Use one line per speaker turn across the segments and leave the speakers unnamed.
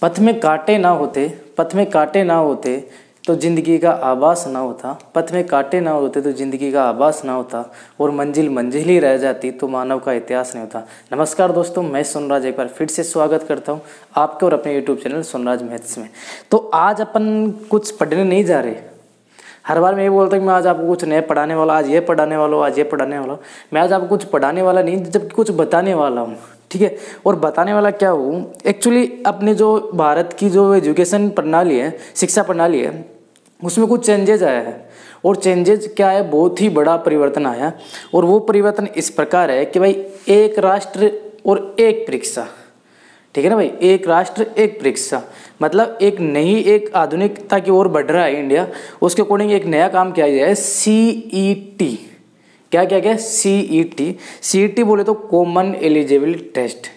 पथ में कांटे ना होते, पथ में कांटे ना होते तो ज़िंदगी का आभास ना होता, पथ में कांटे ना होते तो ज़िंदगी का आभास ना होता, और मंजिल मंजिल ही रह जाती तो मानव का इतिहास नहीं होता। नमस्कार दोस्तों, मैं सुनराज एक बार फिर से स्वागत करता हूं आपके और अपने यूट्यूब चैनल सुनराज मैथ्स में। तो आज अपन कुछ पढ़ने नहीं जा रहे। हर बार मैं ये बोलता हूँ कि मैं आज आपको कुछ नया पढ़ाने वाला, आज ये पढ़ाने वाला हूँ, आज ये पढ़ाने वाला हूँ। मैं आज आपको कुछ पढ़ाने वाला नहीं, जबकि कुछ बताने वाला हूँ, ठीक है। और बताने वाला क्या हूँ, एक्चुअली अपने जो भारत की जो एजुकेशन प्रणाली है, शिक्षा प्रणाली है, उसमें कुछ चेंजेज आया है। और चेंजेज क्या है, बहुत ही बड़ा परिवर्तन आया। और वो परिवर्तन इस प्रकार है कि भाई एक राष्ट्र और एक परीक्षा, ठीक है ना भाई, एक राष्ट्र एक परीक्षा, मतलब एक नई, एक आधुनिकता की ओर बढ़ रहा है इंडिया। उसके अकॉर्डिंग एक नया काम किया गया है, CET। क्या क्या क्या, CET बोले तो कॉमन एलिजिबिलिटी टेस्ट,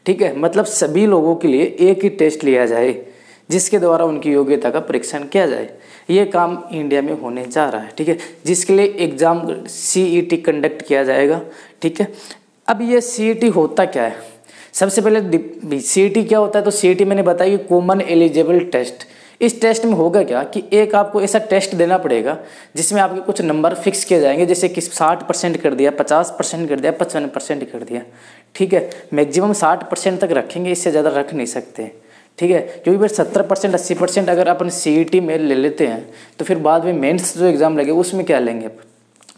ठीक है। मतलब सभी लोगों के लिए एक ही टेस्ट लिया जाए जिसके द्वारा उनकी योग्यता का परीक्षण किया जाए। ये काम इंडिया में होने जा रहा है, ठीक है, जिसके लिए एग्जाम CET कंडक्ट किया जाएगा, ठीक है। अब ये CET होता क्या है, सबसे पहले CET क्या होता है, तो CET मैंने बताया कि कॉमन एलिजिबल टेस्ट। इस टेस्ट में होगा क्या कि एक आपको ऐसा टेस्ट देना पड़ेगा जिसमें आपके कुछ नंबर फिक्स किए जाएंगे, जैसे कि 60% कर दिया, 50% कर दिया, 55% कर दिया, ठीक है। मैक्सिमम 60% तक रखेंगे, इससे ज़्यादा रख नहीं सकते, ठीक है। क्योंकि फिर 70% 80% अगर अपन CET में ले लेते हैं तो फिर बाद में मेंस जो एग्ज़ाम लगे उसमें क्या लेंगे,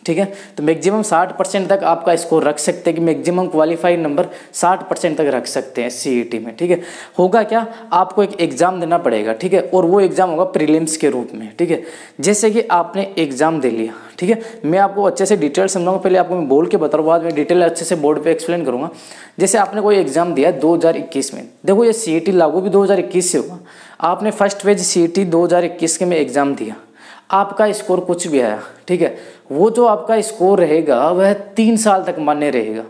ठीक है। तो मैक्सिमम 60% तक आपका स्कोर रख सकते हैं, कि मैक्सिमम क्वालिफाइड नंबर 60% तक रख सकते हैं CET में, ठीक है। होगा क्या, आपको एक एग्ज़ाम देना पड़ेगा, ठीक है, और वो एग्ज़ाम होगा प्रीलिम्स के रूप में, ठीक है। जैसे कि आपने एग्ज़ाम दे लिया, ठीक है, मैं आपको अच्छे से डिटेल समझाऊंगा, पहले आपको मैं बोल के बता रहा हूँ, बाद में डिटेल अच्छे से बोर्ड पर एक्सप्लेन करूँगा। जैसे आपने कोई एग्ज़ाम दिया 2021 में, देखो ये CET लागू भी 2021 से होगा। आपने फर्स्ट फेज CET 2021 के में एग्ज़ाम दिया, आपका स्कोर कुछ भी आया, ठीक है, वो जो आपका स्कोर रहेगा वह 3 साल तक मान्य रहेगा।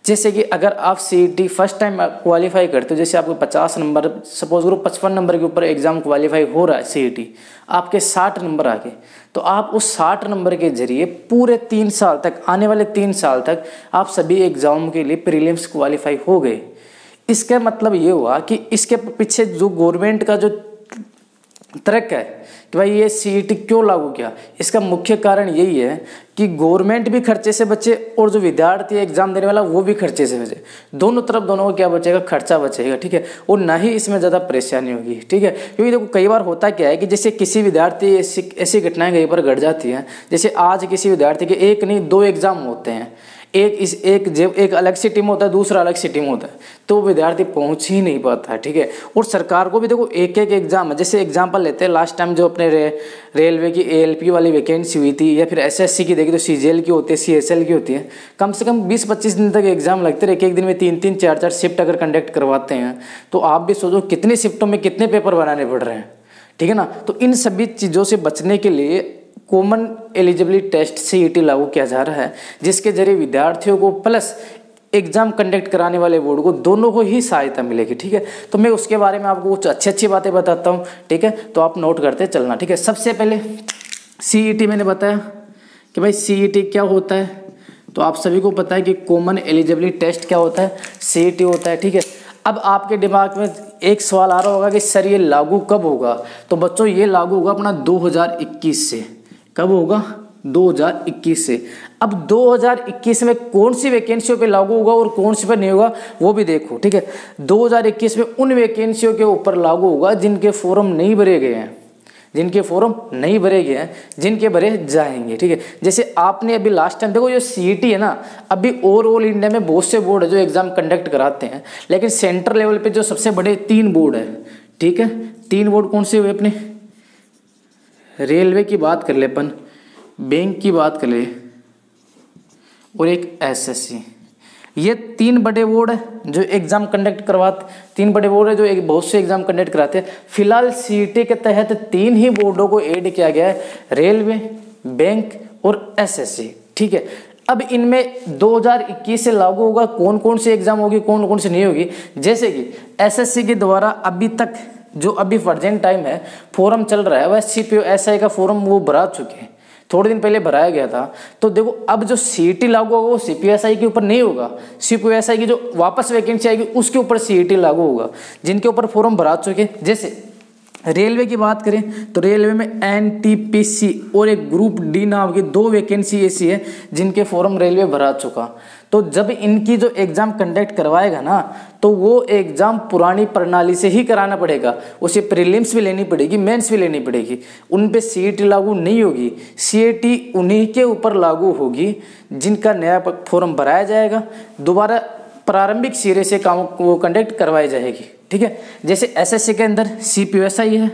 जैसे कि अगर आप CET फर्स्ट टाइम क्वालिफाई करते हो, जैसे आपको 50 नंबर, सपोज करो 55 नंबर के ऊपर एग्जाम क्वालिफाई हो रहा है CET, आपके 60 नंबर आ गए, तो आप उस 60 नंबर के जरिए पूरे 3 साल तक, आने वाले 3 साल तक आप सभी एग्जाम के लिए प्रीलिम्स क्वालिफाई हो गए। इसका मतलब ये हुआ कि इसके पीछे जो गवर्नमेंट का जो तर्क है कि भाई ये CET क्यों लागू किया, इसका मुख्य कारण यही है कि गवर्नमेंट भी खर्चे से बचे और जो विद्यार्थी एग्जाम देने वाला वो भी खर्चे से बचे। दोनों तरफ, दोनों को क्या बचेगा, खर्चा बचेगा, ठीक है, और ना ही इसमें ज़्यादा परेशानी होगी, ठीक है। क्योंकि देखो कई बार होता क्या है कि जैसे किसी विद्यार्थी ऐसी घटनाएं कई बार घट जाती हैं, जैसे आज किसी विद्यार्थी के एक नहीं 2 एग्जाम होते हैं, एक अलग से टीम होता है, दूसरा अलग से टीम होता है, तो विद्यार्थी पहुंच ही नहीं पाता है, ठीक है। और सरकार को भी देखो एक एक एग्जाम है, जैसे एग्जाम्पल लेते हैं, लास्ट टाइम जो अपने रेलवे की ALP वाली वैकेंसी हुई थी, या फिर SSC की देखी तो CGL की होती है, CSL की होती है, कम से कम 20-25 दिन तक एग्जाम लगते रहे। एक दिन में 3-3 4-4 शिफ्ट अगर कंडक्ट करवाते हैं तो आप भी सोचो कितने शिफ्टों में कितने पेपर बनाने पड़ रहे हैं, ठीक है ना। तो इन सभी चीज़ों से बचने के लिए कॉमन एलिजिबिलिटी टेस्ट CET लागू किया जा रहा है, जिसके जरिए विद्यार्थियों को प्लस एग्जाम कंडक्ट कराने वाले बोर्ड को, दोनों को ही सहायता मिलेगी, ठीक है। तो मैं उसके बारे में आपको कुछ अच्छी बातें बताता हूँ, ठीक है, तो आप नोट करते चलना, ठीक है। सबसे पहले CET मैंने बताया कि भाई CET क्या होता है, तो आप सभी को पता है कि कॉमन एलिजिबिलिटी टेस्ट क्या होता है, CET होता है, ठीक है। अब आपके दिमाग में एक सवाल आ रहा होगा कि सर ये लागू कब होगा, तो बच्चों ये लागू होगा अपना 2021 से। कब होगा, 2021 से। अब 2021 में कौन सी वैकेंसियों पे लागू होगा और कौन सी पर नहीं होगा वो भी देखो, ठीक है। 2021 में उन वैकेंसियों के ऊपर लागू होगा जिनके फॉर्म नहीं भरे गए हैं, जिनके फॉर्म नहीं भरे गए हैं, जिनके भरे जाएंगे, ठीक है। जैसे आपने अभी लास्ट टाइम देखो, जो CET है ना, अभी ओवरऑल इंडिया में बहुत से बोर्ड है जो एग्जाम कंडक्ट कराते हैं, लेकिन सेंट्रल लेवल पे जो सबसे बड़े 3 बोर्ड है, ठीक है। 3 बोर्ड कौन से हुए अपने, रेलवे की बात कर ले अपन, बैंक की बात कर ले, और एक SSC। ये 3 बड़े बोर्ड है जो एग्जाम कंडक्ट करवाते, 3 बड़े बोर्ड है जो बहुत से एग्जाम कंडक्ट कराते हैं। फिलहाल CET के तहत 3 ही बोर्डों को ऐड किया गया है, रेलवे, बैंक और SSC, ठीक है। अब इनमें 2021 से लागू होगा, कौन कौन से एग्जाम होगी, कौन कौन से नहीं होगी। जैसे कि SSC के द्वारा अभी तक जो अभी प्रेजेंट टाइम है फॉर्म चल रहा है, वह CPO SI का फॉर्म वो भरा चुके हैं, थोड़े दिन पहले भराया गया था। तो देखो अब जो सीईटी लागू होगा वो सीपीएसआई के ऊपर नहीं होगा, सीपीएसआई की जो वापस वैकेंसी आएगी उसके ऊपर सीईटी लागू होगा, जिनके ऊपर फॉर्म भरा चुके। जैसे रेलवे की बात करें तो रेलवे में एनटीपीसी और एक ग्रुप डी नाम की 2 वैकेंसी ऐसी है जिनके फॉर्म रेलवे भरा चुका। तो जब इनकी जो एग्ज़ाम कंडक्ट करवाएगा ना तो वो एग्ज़ाम पुरानी प्रणाली से ही कराना पड़ेगा, उसे प्रीलिम्स भी लेनी पड़ेगी, मेंस भी लेनी पड़ेगी, उन पे सीईटी लागू नहीं होगी। सीईटी उन्हीं के ऊपर लागू होगी जिनका नया फॉर्म भराया जाएगा, दोबारा प्रारंभिक सिरे से काम वो कंडक्ट करवाई जाएगी। ठीक है, जैसे एसएससी के अंदर सीपीएसआई है,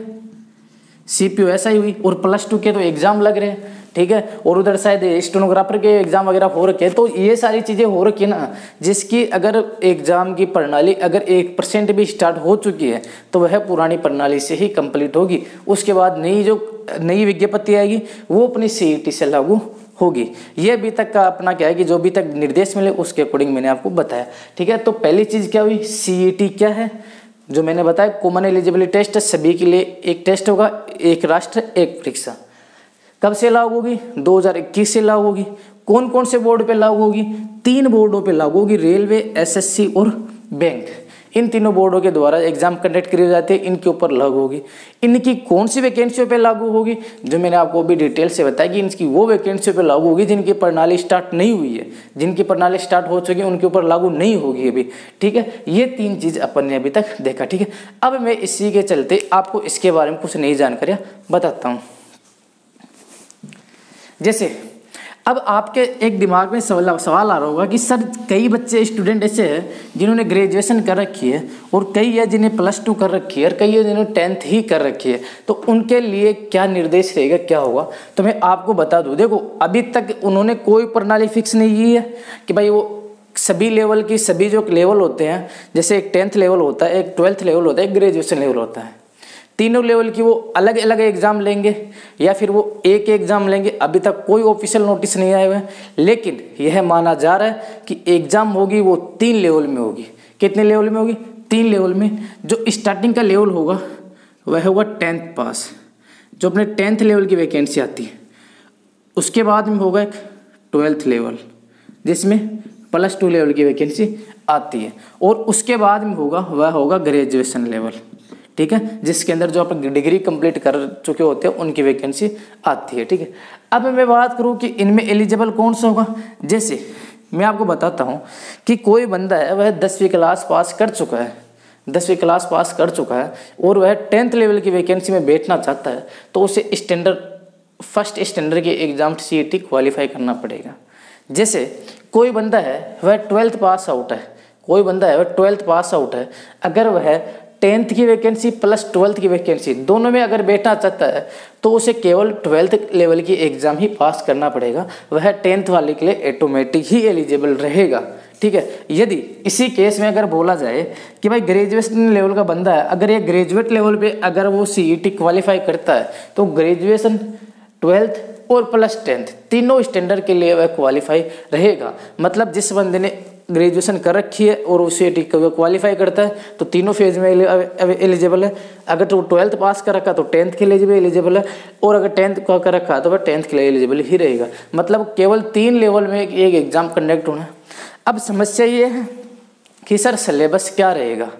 सीपीएसआई हुई और +2 के तो एग्ज़ाम लग रहे हैं। ठीक है, और उधर शायद स्टेनोग्राफर के एग्ज़ाम वगैरह हो रखे हैं। तो ये सारी चीज़ें हो रखी है ना, जिसकी अगर एग्ज़ाम की प्रणाली अगर 1% भी स्टार्ट हो चुकी है तो वह पुरानी प्रणाली से ही कंप्लीट होगी। उसके बाद नई विज्ञप्ति आएगी वो अपनी सीईटी से लागू होगी। ये अभी तक का अपना क्या है कि जो अभी तक निर्देश मिले उसके अकॉर्डिंग मैंने आपको बताया। ठीक है, तो पहली चीज़ क्या हुई, सीईटी क्या है, जो मैंने बताया कॉमन एलिजिबिलिटी टेस्ट, सभी के लिए एक टेस्ट होगा, एक राष्ट्र एक परीक्षा। कब से लागू होगी, 2021 से लागू होगी। कौन कौन से बोर्ड पे लागू होगी, 3 बोर्डों पे लागू होगी, रेलवे, एसएससी और बैंक। इन तीनों बोर्डों के द्वारा एग्जाम कंडक्ट किए जाते हैं, इनके ऊपर लागू होगी। इनकी कौन सी वैकेंसियों पे लागू होगी, जो मैंने आपको अभी डिटेल से बताया कि इनकी वो वैकेंसियों पे लागू होगी जिनकी प्रणाली स्टार्ट नहीं हुई है, जिनकी प्रणाली स्टार्ट हो चुकी है उनके ऊपर लागू नहीं होगी अभी। ठीक है, ये 3 चीज़ अपन ने अभी तक देखा। ठीक है, अब मैं इसी के चलते आपको इसके बारे में कुछ नई जानकारियाँ बताता हूँ। जैसे अब आपके एक दिमाग में सवाल आ रहा होगा कि सर कई बच्चे स्टूडेंट ऐसे हैं जिन्होंने ग्रेजुएशन कर रखी है और कई है जिन्हें +2 कर रखी है और कई है जिन्होंने 10th ही कर रखी है, तो उनके लिए क्या निर्देश रहेगा, क्या होगा। तो मैं आपको बता दूं, देखो अभी तक उन्होंने कोई प्रणाली फिक्स नहीं की है कि भाई वो सभी लेवल की सभी जो लेवल होते हैं, जैसे एक 10th लेवल होता है, एक 12th लेवल होता है, एक ग्रेजुएशन लेवल होता है, तीनों लेवल की वो अलग अलग एग्ज़ाम लेंगे या फिर वो एक एग्ज़ाम लेंगे। अभी तक कोई ऑफिशियल नोटिस नहीं आया हुआ है, लेकिन यह माना जा रहा है कि एग्ज़ाम होगी वो 3 लेवल में होगी। कितने लेवल में होगी, 3 लेवल में। जो स्टार्टिंग का लेवल होगा वह होगा 10th पास, जो अपने 10th लेवल की वैकेंसी आती है। उसके बाद में होगा एक 12th लेवल जिसमें +2 लेवल की वैकेंसी आती है, और उसके बाद में होगा वह होगा ग्रेजुएशन लेवल। ठीक है, जिसके अंदर जो आप डिग्री कंप्लीट कर चुके होते हैं उनकी वैकेंसी आती है। ठीक है, अब मैं बात करूं कि इनमें एलिजिबल कौन सा होगा। जैसे मैं आपको बताता हूं कि कोई बंदा है वह 10वीं क्लास पास कर चुका है, 10वीं क्लास पास कर चुका है और वह 10th लेवल की वैकेंसी में बैठना चाहता है, तो उसे फर्स्ट स्टैंडर्ड के एग्जाम सीईटी क्वालिफाई करना पड़ेगा। जैसे कोई बंदा है वह 12th पास आउट है, कोई बंदा है वह 12th पास आउट है, अगर वह 10th की वैकेंसी प्लस 12th की वैकेंसी दोनों में अगर बैठना चाहता है तो उसे केवल 12th लेवल की एग्ज़ाम ही पास करना पड़ेगा, वह 10th वाले के लिए ऑटोमेटिक ही एलिजिबल रहेगा। ठीक है, यदि इसी केस में अगर बोला जाए कि भाई ग्रेजुएशन लेवल का बंदा है, अगर ये ग्रेजुएट लेवल पे अगर वो सीईटी क्वालिफाई करता है तो ग्रेजुएशन 12th और +10th तीनों स्टैंडर्ड के लिए वह क्वालिफाई रहेगा। मतलब जिस बंदे ने ग्रेजुएशन कर रखी है और उसे क्वालिफाई करता है तो तीनों फेज में एलिजिबल है। अगर तो 12th पास कर रखा तो 10th के लिए भी एलिजिबल है, और अगर 10th का कर रखा तो वह 10th के लिए एलिजिबल ही रहेगा। मतलब केवल 3 लेवल में एक एग्जाम कंडक्ट होना है। अब समस्या ये है कि सर सिलेबस क्या रहेगा,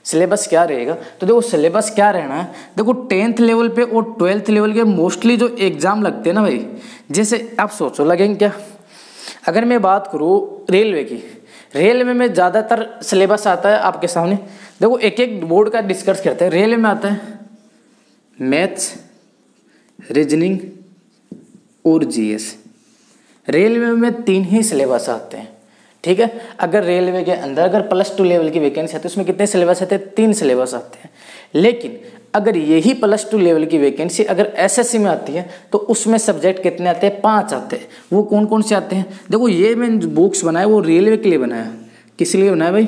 सिलेबस क्या रहेगा। तो देखो सिलेबस क्या रहना है, देखो 10th लेवल पे और 12th लेवल के मोस्टली जो एग्ज़ाम लगते हैं ना भाई, जैसे आप सोचो लगेंगे क्या। अगर मैं बात करूँ रेलवे की, रेलवे में ज़्यादातर सिलेबस आता है आपके सामने। देखो एक एक बोर्ड का डिस्कस करते हैं। रेलवे में आता है मैथ्स, रीजनिंग और जीएस। रेलवे में 3 ही सिलेबस आते हैं। ठीक है, अगर रेलवे के अंदर अगर +2 लेवल की वैकेंसी आती है उसमें कितने सिलेबस आते हैं, 3 सिलेबस आते हैं। लेकिन अगर यही +2 लेवल की वैकेंसी अगर एसएससी में आती है तो उसमें सब्जेक्ट कितने आते हैं, 5 आते हैं। वो कौन कौन से आते हैं, देखो ये मैंने बुक्स बनाया वो रेलवे के लिए बनाया। किस लिए बनाया भाई,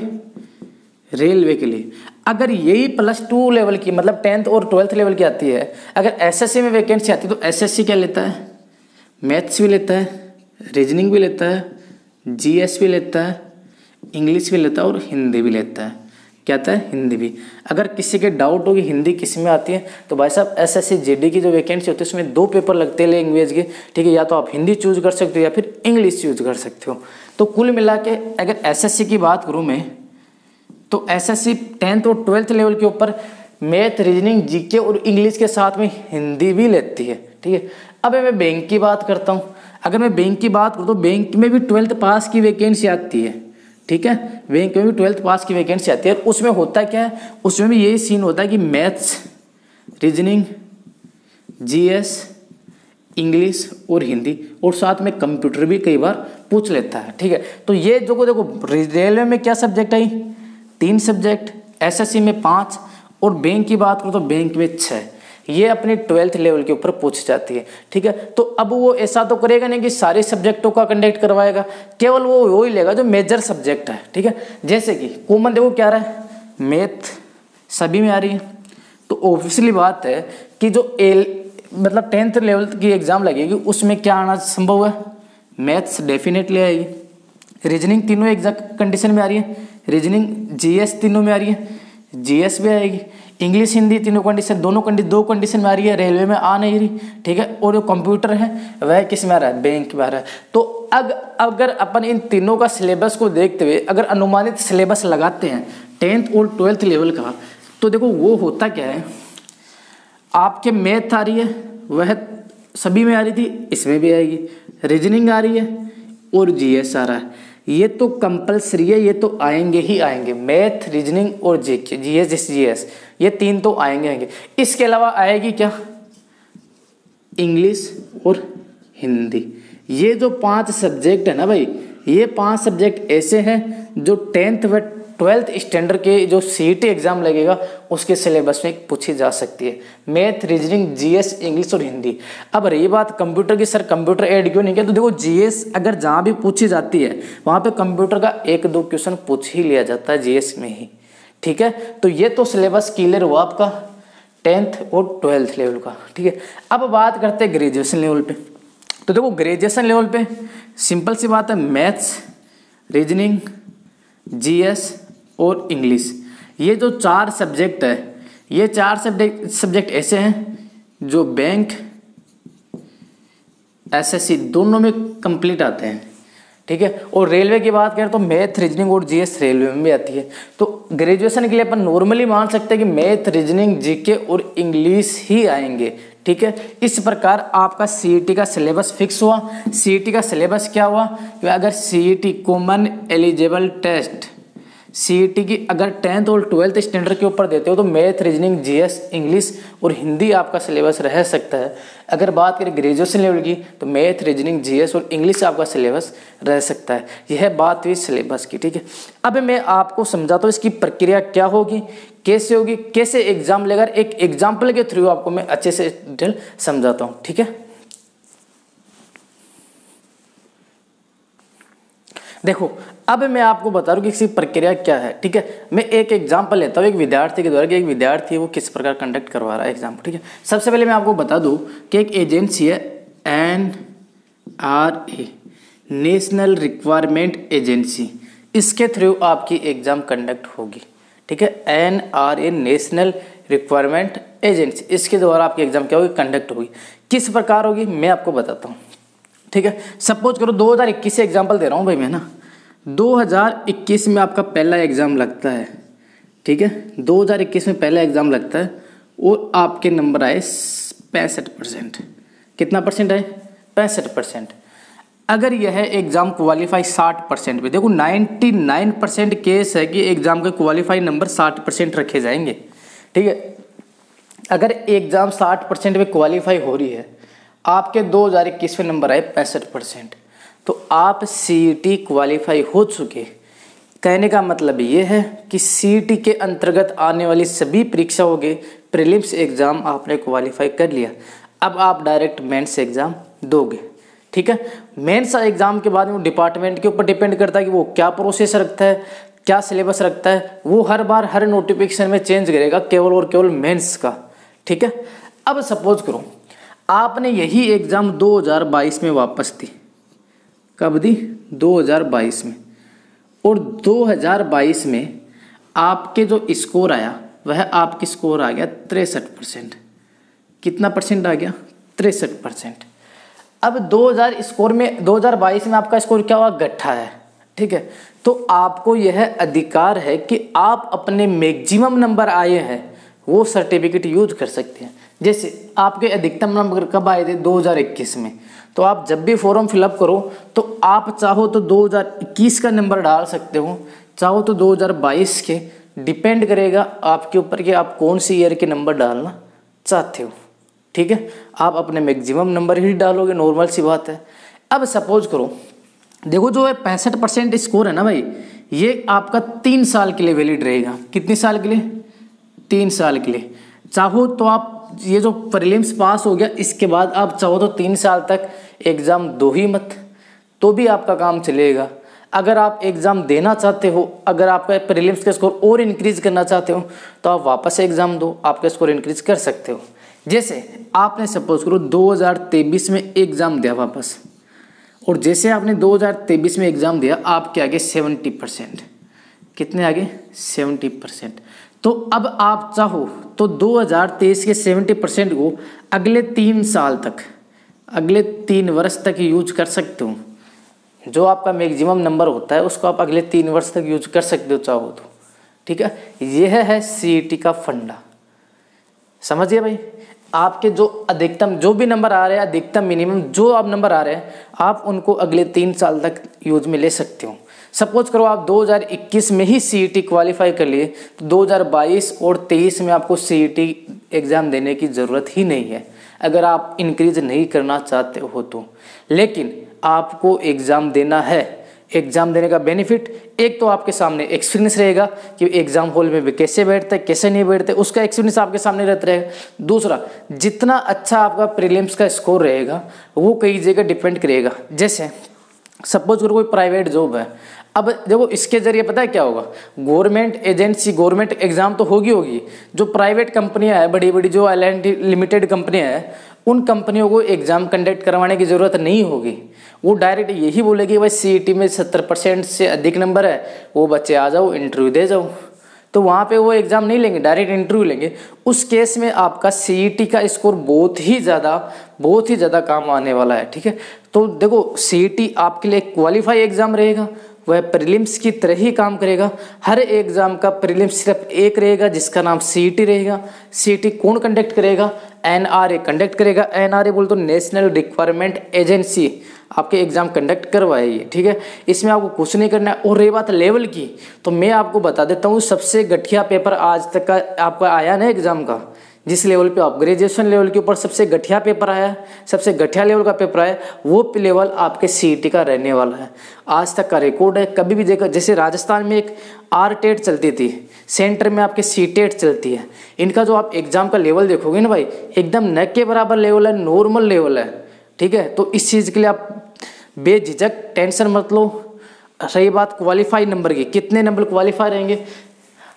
रेलवे के लिए। अगर यही +2 लेवल की मतलब 10th और 12th लेवल की आती है, अगर एसएससी में वैकेंसी आती है तो एसएससी क्या लेता है, मैथ्स भी लेता है, रीजनिंग भी लेता है, जीएस भी लेता है, इंग्लिश भी लेता है और हिंदी भी लेता है। क्या आता है, हिंदी भी। अगर किसी के डाउट हो कि हिंदी किस में आती है तो भाई साहब एसएससी जीडी की जो वैकेंसी होती है उसमें 2 पेपर लगते हैं लैंग्वेज के, ठीक है। या तो आप हिंदी चूज कर सकते हो या फिर इंग्लिश चूज कर सकते हो। तो कुल मिला के अगर एसएससी की बात करूँ मैं तो एसएससी 10th और 12th लेवल के ऊपर मैथ, रीजनिंग, जीके और इंग्लिश के साथ में हिंदी भी लेती है, ठीक है। अब मैं बैंक की बात करता हूँ। अगर मैं बैंक की बात करूँ तो बैंक में भी 12th पास की वैकेंसी आती है, ठीक है। बैंक में भी 12th पास की वैकेंसी आती है। उसमें होता क्या है, उसमें भी यही सीन होता है कि मैथ्स, रीजनिंग, जीएस, इंग्लिश और हिंदी और साथ में कंप्यूटर भी कई बार पूछ लेता है, ठीक है। तो ये जो देखो रेलवे में क्या सब्जेक्ट आई, 3 सब्जेक्ट, एसएससी में 5 और बैंक की बात करो तो बैंक में 6। ये अपने 12th लेवल के ऊपर पूछ जाती है, ठीक है। तो अब वो ऐसा तो करेगा नहीं कि सारे सब्जेक्टों का कंडक्ट करवाएगा, केवल वो ही लेगा जो मेजर सब्जेक्ट है, ठीक है। जैसे कि कॉमन देखो क्या रहा है, मैथ सभी में आ रही है, तो ऑब्वियसली बात है कि जो मतलब 10th लेवल की एग्जाम लगेगी उसमें क्या आना संभव है, मैथ्स डेफिनेटली आएगी। रीजनिंग तीनों एग्जैक्ट कंडीशन में आ रही है, रीजनिंग, जीएस तीनों में आ रही है, जीएस भी आएगी। इंग्लिश, हिंदी तीनों कंडीशन, दो कंडीशन में आ रही है, रेलवे में आ नहीं रही, ठीक है। और जो कंप्यूटर है वह किस में आ रहा है, बैंक में आ रहा है। तो अगर अपन इन तीनों का सिलेबस को देखते हुए अगर अनुमानित सिलेबस लगाते हैं 10th और 12th लेवल का, तो देखो वो होता क्या है, आपके मैथ आ रही है वह सभी में आ रही थी, इसमें भी आएगी। रीजनिंग आ रही है और जीएस आ रहा है, ये तो कंपलसरी है, ये तो आएंगे ही आएंगे। मैथ, रीजनिंग और जीएस ये 3 तो आएंगे। इसके अलावा आएगी क्या, इंग्लिश और हिंदी। ये जो 5 सब्जेक्ट है ना भाई, ये 5 सब्जेक्ट ऐसे हैं जो 10th व 12th स्टैंडर्ड के जो सीईटी एग्जाम लगेगा उसके सिलेबस में पूछी जा सकती है। मैथ, रीजनिंग, जीएस, इंग्लिश और हिंदी। अब रही बात कंप्यूटर की, सर कंप्यूटर ऐड क्यों नहीं किया, तो देखो जीएस अगर जहाँ भी पूछी जाती है वहाँ पे कंप्यूटर का 1-2 क्वेश्चन पूछ ही लिया जाता है जीएस में ही, ठीक है। तो ये तो सिलेबस क्लियर हुआ आपका 10th और 12th लेवल का, ठीक है। अब बात करते हैं ग्रेजुएशन लेवल पे। तो देखो ग्रेजुएशन लेवल पे सिंपल सी बात है, मैथ्स, रीजनिंग, जीएस और इंग्लिश, ये जो 4 सब्जेक्ट है, ये 4 सब्जेक्ट ऐसे हैं जो बैंक, एसएससी दोनों में कंप्लीट आते हैं, ठीक है। और रेलवे की बात करें तो मैथ, रीजनिंग और जीएस रेलवे में भी आती है। तो ग्रेजुएशन के लिए अपन नॉर्मली मान सकते हैं कि मैथ, रीजनिंग, जीके और इंग्लिश ही आएंगे, ठीक है। इस प्रकार आपका सीईटी का सिलेबस फिक्स हुआ। सीईटी का सिलेबस क्या हुआ कि अगर CET common eligible test CET की अगर 10th और 12th स्टैंडर्ड के ऊपर देते हो तो मैथ, रीजनिंग, जीएस, इंग्लिश और हिंदी आपका सिलेबस रह सकता है। अगर बात करें ग्रेजुएशन लेवल की तो मैथ, रीजनिंग, जीएस और इंग्लिश आपका सिलेबस रह सकता है। यह बात हुई सिलेबस की, ठीक है। अब मैं आपको समझाता हूँ इसकी प्रक्रिया क्या होगी, कैसे होगी, कैसे एग्जाम लेगा। एक एग्जाम्पल के थ्रू आपको मैं अच्छे से डिटेल समझाता हूँ, ठीक है। देखो अब मैं आपको बता रहा हूँ कि इसकी प्रक्रिया क्या है, ठीक है। मैं एक एग्जांपल लेता हूँ एक विद्यार्थी के द्वारा कि एक विद्यार्थी है वो किस प्रकार कंडक्ट करवा रहा है एग्जाम, ठीक है। सबसे पहले मैं आपको बता दूँ कि एक एजेंसी है NRA, नेशनल रिक्वायरमेंट एजेंसी, इसके थ्रू आपकी एग्जाम कंडक्ट होगी, ठीक है। NRA नेशनल रिक्वायरमेंट एजेंसी, इसके द्वारा आपकी एग्जाम क्या होगी, कंडक्ट होगी। किस प्रकार होगी मैं आपको बताता हूँ, ठीक है। सपोज करो 2021 से एग्जाम्पल दे रहा हूँ भाई मैं ना, 2021 में आपका पहला एग्ज़ाम लगता है, ठीक है। 2021 में पहला एग्ज़ाम लगता है और आपके नंबर आए 65%। कितना परसेंट आए, 65%। अगर यह एग्ज़ाम क्वालिफाई 60% पे, देखो 99% केस है कि एग्ज़ाम के क्वालिफाई नंबर 60% रखे जाएंगे, ठीक है। अगर एग्ज़ाम 60% पे क्वालिफाई हो रही है, आपके 2021 में नंबर आए 65%, तो आप सीईटी क्वालिफाई हो चुके। कहने का मतलब ये है कि सीईटी के अंतर्गत आने वाली सभी परीक्षाओं के प्रीलिम्स एग्ज़ाम आपने क्वालिफाई कर लिया। अब आप डायरेक्ट मेंस एग्ज़ाम दोगे, ठीक है। मेंस एग्ज़ाम के बाद में डिपार्टमेंट के ऊपर डिपेंड करता है कि वो क्या प्रोसेस रखता है, क्या सिलेबस रखता है। वो हर बार हर नोटिफिकेशन में चेंज करेगा, केवल और केवल मेंस का, ठीक है। अब सपोज करो आपने यही एग्ज़ाम 2022 में वापस दी, कब दी, 2022 में, और 2022 में आपके जो स्कोर आया वह आपकी स्कोर आ गया 63%। कितना परसेंट आ गया? 63%। अब 2022 में आपका स्कोर क्या हुआ? गट्ठा है, ठीक है। तो आपको यह अधिकार है कि आप अपने मैक्सिमम नंबर आए हैं वो सर्टिफिकेट यूज कर सकते हैं। जैसे आपके अधिकतम नंबर कब आए थे? 2021 में। तो आप जब भी फॉर्म फिलअप करो तो आप चाहो तो 2021 का नंबर डाल सकते हो, चाहो तो 2022 के, डिपेंड करेगा आपके ऊपर कि आप कौन सी ईयर के नंबर डालना चाहते हो, ठीक है। आप अपने मैक्सिमम नंबर ही डालोगे, नॉर्मल सी बात है। अब सपोज करो, देखो जो है 65% स्कोर है ना भाई, ये आपका 3 साल के लिए वैलिड रहेगा। कितने साल के लिए? 3 साल के लिए। चाहो तो आप ये जो प्रीलिम्स पास हो गया इसके बाद आप चाहो तो 3 साल तक एग्ज़ाम दो ही मत, तो भी आपका काम चलेगा। अगर आप एग्ज़ाम देना चाहते हो, अगर आपका प्रीलिम्स का स्कोर और इंक्रीज़ करना चाहते हो तो आप वापस एग्ज़ाम दो, आपका स्कोर इंक्रीज़ कर सकते हो। जैसे आपने सपोज करो 2023 में एग्ज़ाम दिया वापस, और जैसे आपने 2023 में एग्ज़ाम दिया आपके आगे 70%। कितने आगे? 70%। तो अब आप चाहो तो 2023 के 70% को अगले 3 साल तक, अगले 3 वर्ष तक यूज कर सकते हो। जो आपका मैक्सिमम नंबर होता है उसको आप अगले 3 वर्ष तक यूज कर सकते हो चाहो तो, ठीक है। यह है सीईटी का फंडा, समझिए भाई। आपके जो अधिकतम जो भी नंबर आ रहे हैं, अधिकतम मिनिमम जो आप नंबर आ रहे हैं, आप उनको अगले 3 साल तक यूज में ले सकते हो। सपोज करो आप 2021 में ही सीईटी क्वालिफाई कर लिए तो 2022 और 23 में आपको सीईटी एग्ज़ाम देने की ज़रूरत ही नहीं है, अगर आप इंक्रीज नहीं करना चाहते हो तो। लेकिन आपको एग्ज़ाम देना है। एग्ज़ाम देने का बेनिफिट, एक तो आपके सामने एक्सपीरियंस रहेगा कि एग्ज़ाम हॉल में भी कैसे बैठते हैं कैसे नहीं बैठते, उसका एक्सपीरियंस आपके सामने रहता रहेगा। दूसरा, जितना अच्छा आपका प्रीलिम्स का स्कोर रहेगा वो कई जगह डिपेंड करेगा। जैसे सपोज करो कोई प्राइवेट जॉब है, अब देखो इसके जरिए पता है क्या होगा, गवर्नमेंट एजेंसी, गवर्नमेंट एग्जाम तो होगी, जो प्राइवेट कंपनियां हैं, बड़ी बड़ी जो एल&टी लिमिटेड कंपनियां हैं, उन कंपनियों को एग्जाम कंडक्ट करवाने की ज़रूरत नहीं होगी। वो डायरेक्ट यही बोलेगी भाई सीईटी में 70% से अधिक नंबर है, वो बच्चे आ जाओ इंटरव्यू दे जाओ। तो वहाँ पे वो एग्ज़ाम नहीं लेंगे, डायरेक्ट इंटरव्यू लेंगे। उस केस में आपका सीईटी का स्कोर बहुत ही ज़्यादा काम आने वाला है, ठीक है। तो देखो सीईटी आपके लिए क्वालिफाई एग्ज़ाम रहेगा, वह प्रीलिम्स की तरह ही काम करेगा। हर एग्ज़ाम का प्रीलिम्स सिर्फ एक रहेगा जिसका नाम सीईटी रहेगा। सीईटी कौन कंडक्ट करेगा? एनआरए कंडक्ट करेगा। एनआरए बोल तो नेशनल रिक्वायरमेंट एजेंसी आपके एग्ज़ाम कंडक्ट करवाएगी, ठीक है। इसमें आपको कुछ नहीं करना है। और रही बात लेवल की, तो मैं आपको बता देता हूँ सबसे घटिया पेपर आज तक का आपका आया ना एग्ज़ाम का, जिस लेवल पे आप ग्रेजुएशन लेवल के ऊपर सबसे घटिया पेपर आया, सबसे घटिया लेवल का पेपर आया, वो लेवल आपके सीईटी का रहने वाला है। आज तक का रिकॉर्ड है। कभी भी देखा, जैसे राजस्थान में एक आरटेट चलती थी, सेंटर में आपके सीटेट चलती है। इनका जो आप एग्जाम का लेवल देखोगे ना भाई, एकदम न के बराबर लेवल है, नॉर्मल लेवल है, ठीक है। तो इस चीज़ के लिए आप बेझिझक टेंशन मत लो। रही बात क्वालिफाई नंबर की, कितने नंबर क्वालिफाई रहेंगे?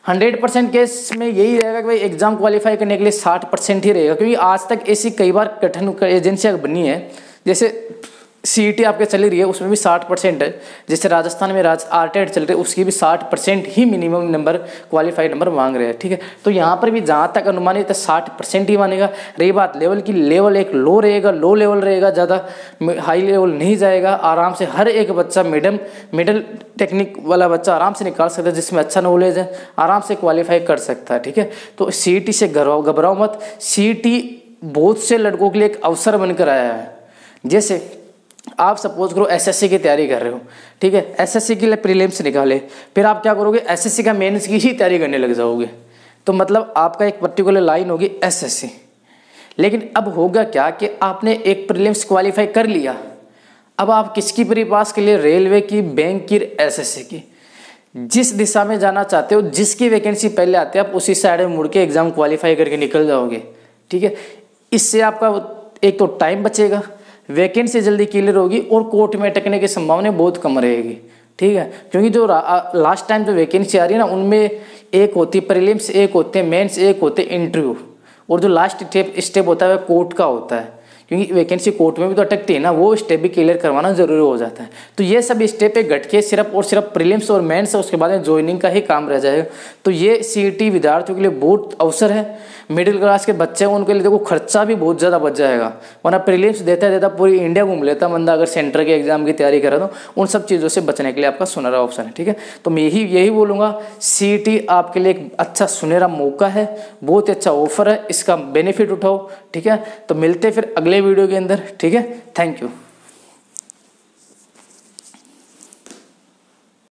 100% केस में यही रहेगा कि भाई एग्जाम क्वालिफाई करने के लिए 60% ही रहेगा, क्योंकि आज तक ऐसी कई बार कठिन एजेंसियाँ बनी है। जैसे सीईटी आपके चल रही है उसमें भी 60% है। जैसे राजस्थान में आरटेट चल रही है उसकी भी 60% ही मिनिमम नंबर क्वालिफाइड नंबर मांग रहे हैं, ठीक है। तो यहाँ पर भी जहाँ तक अनुमानित है 60% ही मानेगा। रही बात लेवल की, लेवल एक लो रहेगा, लो लेवल रहेगा, ज़्यादा हाई लेवल नहीं जाएगा। आराम से हर एक बच्चा मिडल टेक्निक वाला बच्चा आराम से निकाल सकता है, जिसमें अच्छा नॉलेज है, आराम से क्वालिफाई कर सकता है, ठीक है। तो सीईटी से घबराओ मत। सीईटी बहुत से लड़कों के लिए एक अवसर बनकर आया है। जैसे आप सपोज करो एसएससी की तैयारी कर रहे हो, ठीक है, एसएससी के लिए प्रीलिम्स निकाले, फिर आप क्या करोगे, एसएससी का मेंस की ही तैयारी करने लग जाओगे। तो मतलब आपका एक पर्टिकुलर लाइन होगी एसएससी। लेकिन अब होगा क्या कि आपने एक प्रीलिम्स क्वालिफाई कर लिया, अब आप किसकी प्री पास के लिए, रेलवे की, बैंक की, एसएससी की, जिस दिशा में जाना चाहते हो, जिसकी वैकेंसी पहले आती है आप उसी साइड में मुड़ के एग्जाम क्वालिफाई करके निकल जाओगे, ठीक है। इससे आपका एक तो टाइम बचेगा, वैकेंसी जल्दी क्लियर होगी और कोर्ट में अटकने की संभावना बहुत कम रहेगी, ठीक है। क्योंकि जो लास्ट टाइम जो वैकेंसी आ रही है ना, उनमें एक होती प्रीलिम्स, एक होते हैं मेंस, एक होते इंटरव्यू, और जो लास्ट स्टेप होता है वह कोर्ट का होता है। क्योंकि वैकेंसी कोर्ट में भी तो अटकती है ना, वो स्टेप भी क्लियर करवाना जरूरी हो जाता है। तो ये सब स्टेप पे घट के सिर्फ और सिर्फ प्रीलिम्स और मेंस उसके बाद में ज्वाइनिंग का ही काम रह जाएगा। तो ये सीईटी विद्यार्थियों के लिए बहुत अवसर है। मिडिल क्लास के बच्चे हैं उनके लिए देखो खर्चा भी बहुत ज़्यादा बच जाएगा, वरना प्रीलिम्स देता देता पूरी इंडिया घूम लेता बंदा अगर सेंटर के एग्जाम की तैयारी करे तो। उन सब चीज़ों से बचने के लिए आपका सुनहरा ऑप्शन है, ठीक है। तो मैं यही बोलूँगा, सीईटी आपके लिए एक अच्छा सुनहरा मौका है, बहुत ही अच्छा ऑफर है, इसका बेनिफिट उठाओ, ठीक है। तो मिलते फिर अगले वीडियो के अंदर, ठीक है। Thank you.